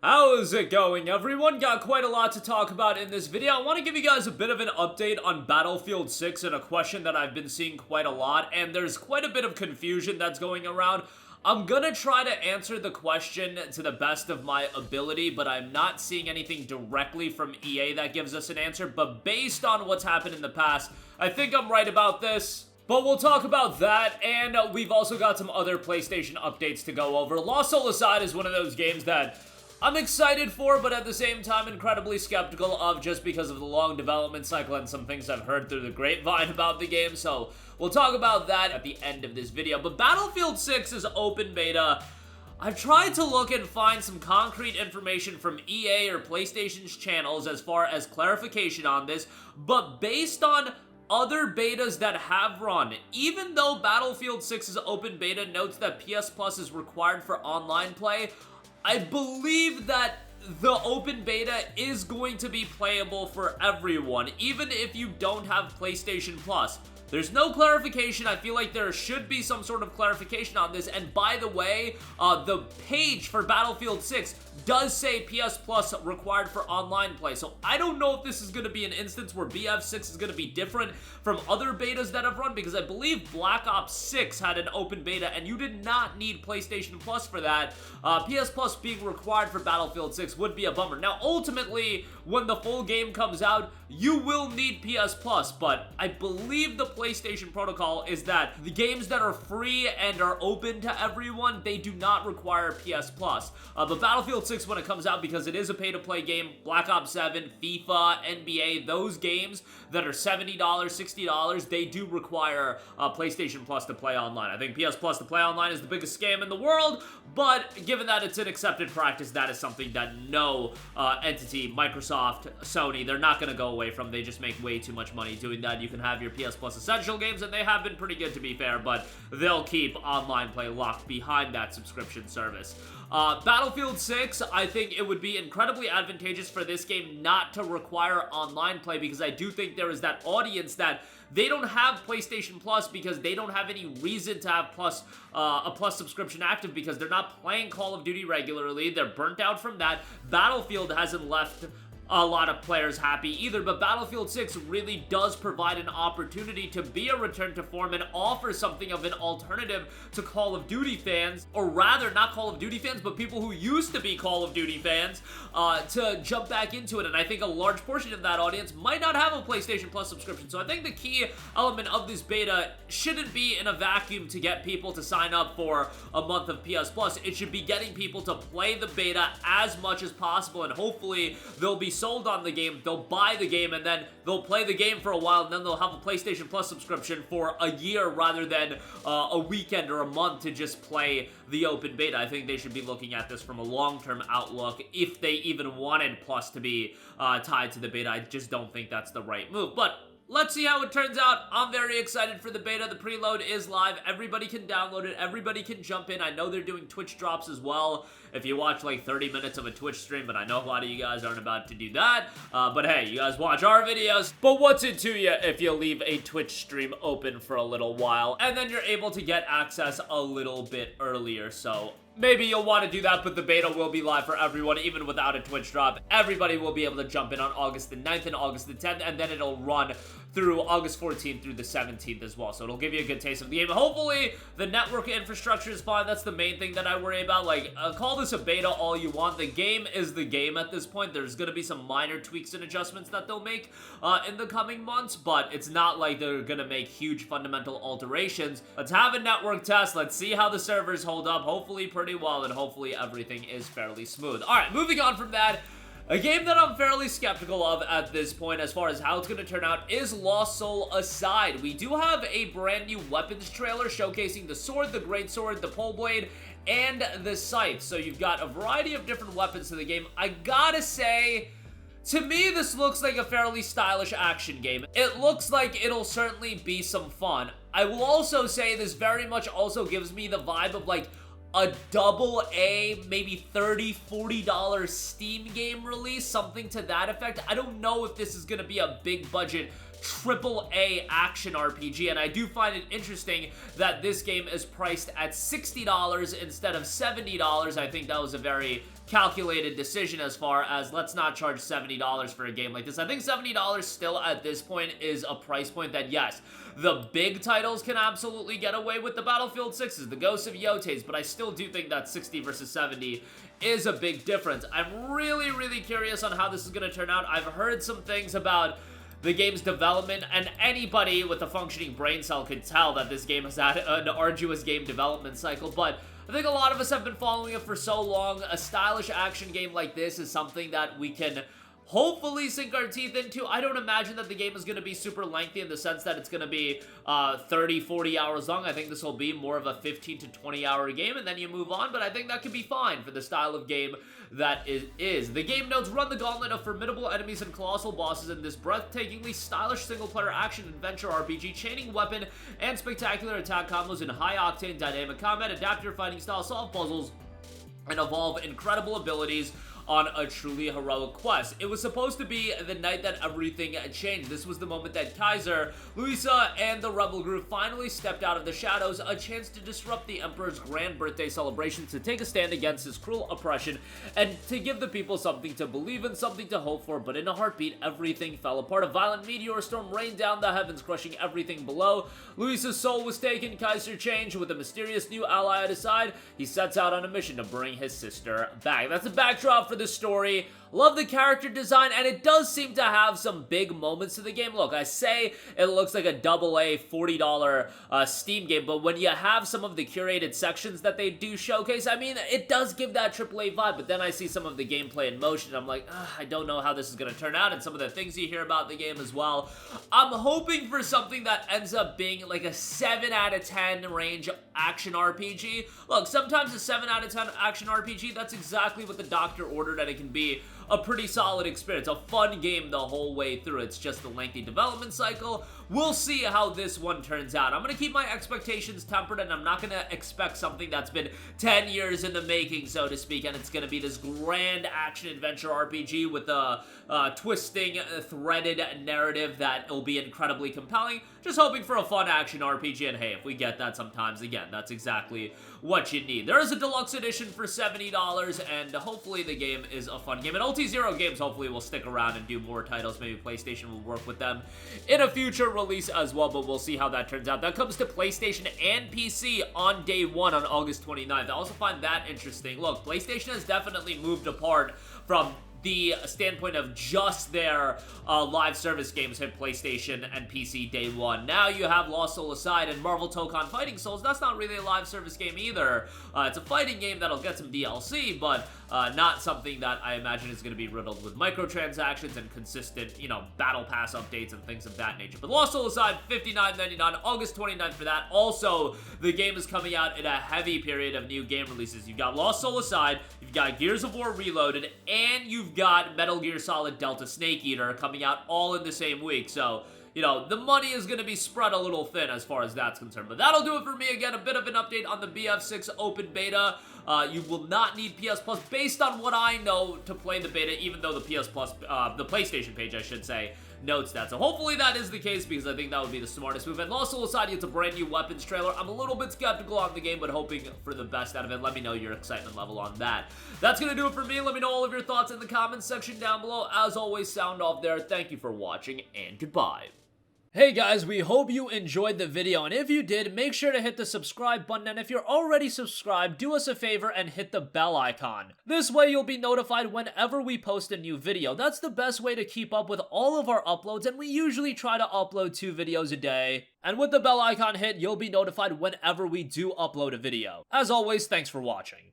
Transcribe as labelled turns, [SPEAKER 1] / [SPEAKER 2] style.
[SPEAKER 1] How's it going, everyone? Got quite a lot to talk about in this video. I want to give you guys a bit of an update on Battlefield 6 and a question that I've been seeing quite a lot, and there's quite a bit of confusion that's going around. I'm gonna try to answer the question to the best of my ability, but I'm not seeing anything directly from EA that gives us an answer, but based on what's happened in the past, I think I'm right about this. But we'll talk about that, and we've also got some other PlayStation updates to go over. Lost Soul Aside is one of those games that I'm excited for, but at the same time incredibly skeptical of, just because of the long development cycle and some things I've heard through the grapevine about the game, so we'll talk about that at the end of this video. But Battlefield 6 is open beta. I've tried to look and find some concrete information from EA or PlayStation's channels as far as clarification on this, but based on other betas that have run, even though Battlefield 6's open beta notes that PS Plus is required for online play, I believe that the open beta is going to be playable for everyone, even if you don't have PlayStation Plus. There's no clarification. I feel like there should be some sort of clarification on this. And by the way, the page for Battlefield 6 does say PS Plus required for online play. So I don't know if this is going to be an instance where BF6 is going to be different from other betas that have run, because I believe Black Ops 6 had an open beta and you did not need PlayStation Plus for that. PS Plus being required for Battlefield 6 would be a bummer. Now, ultimately, when the full game comes out, you will need PS Plus, but I believe the PlayStation protocol is that the games that are free and are open to everyone, they do not require PS Plus. But Battlefield 6, when it comes out, because it is a pay-to-play game, Black Ops 7, FIFA, NBA, those games that are $70, $60, they do require PlayStation Plus to play online. I think PS Plus to play online is the biggest scam in the world, but given that it's an accepted practice, that is something that no entity, Microsoft, Sony, they're not going to go away from. They just make way too much money doing that. You can have your PS Plus Essential games, and they have been pretty good, to be fair, but they'll keep online play locked behind that subscription service. Battlefield 6, I think it would be incredibly advantageous for this game not to require online play, because I do think there is that audience that they don't have PlayStation Plus because they don't have any reason to have a Plus subscription active, because they're not playing Call of Duty regularly. They're burnt out from that. Battlefield hasn't left a lot of players happy either, but Battlefield 6 really does provide an opportunity to be a return to form and offer something of an alternative to Call of Duty fans, or rather, not Call of Duty fans, but people who used to be Call of Duty fans, to jump back into it. And I think a large portion of that audience might not have a PlayStation Plus subscription, so I think the key element of this beta shouldn't be in a vacuum to get people to sign up for a month of PS Plus. It should be getting people to play the beta as much as possible, and hopefully they'll be sold on the game, they'll buy the game, and then they'll play the game for a while, and then they'll have a PlayStation Plus subscription for a year rather than a weekend or a month to just play the open beta. I think they should be looking at this from a long-term outlook if they even wanted Plus to be tied to the beta. I just don't think that's the right move, but let's see how it turns out. I'm very excited for the beta. The preload is live. Everybody can download it. Everybody can jump in. I know they're doing Twitch drops as well if you watch like 30 minutes of a Twitch stream, but I know a lot of you guys aren't about to do that. But hey, you guys watch our videos. But what's it to you if you leave a Twitch stream open for a little while and then you're able to get access a little bit earlier? So maybe you'll want to do that, but the beta will be live for everyone, even without a Twitch drop. Everybody will be able to jump in on August the 9th and August the 10th, and then it'll run through August 14th through the 17th as well. So it'll give you a good taste of the game. Hopefully, the network infrastructure is fine. That's the main thing that I worry about. Like, call this a beta all you want. The game is the game at this point. There's going to be some minor tweaks and adjustments that they'll make in the coming months, but it's not like they're going to make huge fundamental alterations. Let's have a network test. Let's see how the servers hold up. Hopefully pretty well, and hopefully everything is fairly smooth. Alright, moving on from that, a game that I'm fairly skeptical of at this point as far as how it's going to turn out is Lost Soul Aside. We do have a brand new weapons trailer showcasing the sword, the great sword, the pole blade, and the scythe. So you've got a variety of different weapons to the game. I gotta say, to me, this looks like a fairly stylish action game. It looks like it'll certainly be some fun. I will also say this very much also gives me the vibe of like a double A, maybe $30, $40 Steam game release, something to that effect. I don't know if this is going to be a big budget AAA action RPG, and I do find it interesting that this game is priced at $60 instead of $70. I think that was a very calculated decision as far as let's not charge $70 for a game like this. I think $70 still at this point is a price point that, yes, the big titles can absolutely get away with, the Battlefield 6s, the Ghosts of Yotes, but I still do think that 60 versus 70 is a big difference. I'm really curious on how this is going to turn out. I've heard some things about the game's development, and anybody with a functioning brain cell could tell that this game has had an arduous game development cycle, but I think a lot of us have been following it for so long. A stylish action game like this is something that we can hopefully sink our teeth into. I don't imagine that the game is going to be super lengthy in the sense that it's going to be 30, 40 hours long. I think this will be more of a 15 to 20 hour game, and then you move on, but I think that could be fine for the style of game that it is. The game notes: run the gauntlet of formidable enemies and colossal bosses in this breathtakingly stylish single-player action-adventure RPG, chaining weapon and spectacular attack combos in high-octane dynamic combat. Adapt your fighting style, solve puzzles, and evolve incredible abilities on a truly heroic quest. It was supposed to be the night that everything changed. This was the moment that Kaiser, Luisa, and the rebel group finally stepped out of the shadows, a chance to disrupt the Emperor's grand birthday celebration, to take a stand against his cruel oppression, and to give the people something to believe in, something to hope for. But in a heartbeat, everything fell apart. A violent meteor storm rained down the heavens, crushing everything below. Luisa's soul was taken. Kaiser changed. With a mysterious new ally at his side, he sets out on a mission to bring his sister back. That's a backdrop for this story. Love the character design, and it does seem to have some big moments to the game. Look, I say it looks like a AA $40 Steam game, but when you have some of the curated sections that they do showcase, I mean, it does give that AAA vibe. But then I see some of the gameplay in motion, and I'm like, I don't know how this is going to turn out, and some of the things you hear about the game as well. I'm hoping for something that ends up being like a 7 out of 10 range action RPG. Look, sometimes a 7 out of 10 action RPG, that's exactly what the doctor ordered, and it can be a pretty solid experience, a fun game the whole way through. It's just the lengthy development cycle. We'll see how this one turns out. I'm going to keep my expectations tempered, and I'm not going to expect something that's been 10 years in the making, so to speak, and it's going to be this grand action-adventure RPG with a twisting, threaded narrative that will be incredibly compelling. Just hoping for a fun action RPG, and hey, if we get that sometimes, again, that's exactly what you need. There is a deluxe edition for $70, and hopefully the game is a fun game. And Ulti-Zero Games hopefully will stick around and do more titles. Maybe PlayStation will work with them in a future release as well, but we'll see how that turns out. That comes to PlayStation and PC on day one on August 29th. I also find that interesting. Look, PlayStation has definitely moved apart from the standpoint of just their live service games hit PlayStation and PC day one. Now you have Lost Soul Aside and Marvel Tokon Fighting Souls. That's not really a live service game either. It's a fighting game that'll get some DLC, but not something that I imagine is going to be riddled with microtransactions and consistent, you know, battle pass updates and things of that nature. But Lost Soul Aside, $59.99, August 29th for that. Also, the game is coming out in a heavy period of new game releases. You've got Lost Soul Aside, you've got Gears of War Reloaded, and you've got Metal Gear Solid Delta Snake Eater coming out all in the same week. So, you know, the money is going to be spread a little thin as far as that's concerned. But that'll do it for me. Again, a bit of an update on the BF6 open beta. You will not need PS Plus based on what I know to play the beta, even though the PS Plus, the PlayStation page, I should say, notes that. So hopefully that is the case, because I think that would be the smartest move. And Lost Soul Aside gets a brand new weapons trailer. I'm a little bit skeptical on the game, but hoping for the best out of it. Let me know your excitement level on that. That's going to do it for me. Let me know all of your thoughts in the comments section down below. As always, sound off there. Thank you for watching, and goodbye. Hey guys, we hope you enjoyed the video, and if you did, make sure to hit the subscribe button, and if you're already subscribed, do us a favor and hit the bell icon. This way you'll be notified whenever we post a new video. That's the best way to keep up with all of our uploads, and we usually try to upload 2 videos a day. And with the bell icon hit, you'll be notified whenever we do upload a video. As always, thanks for watching.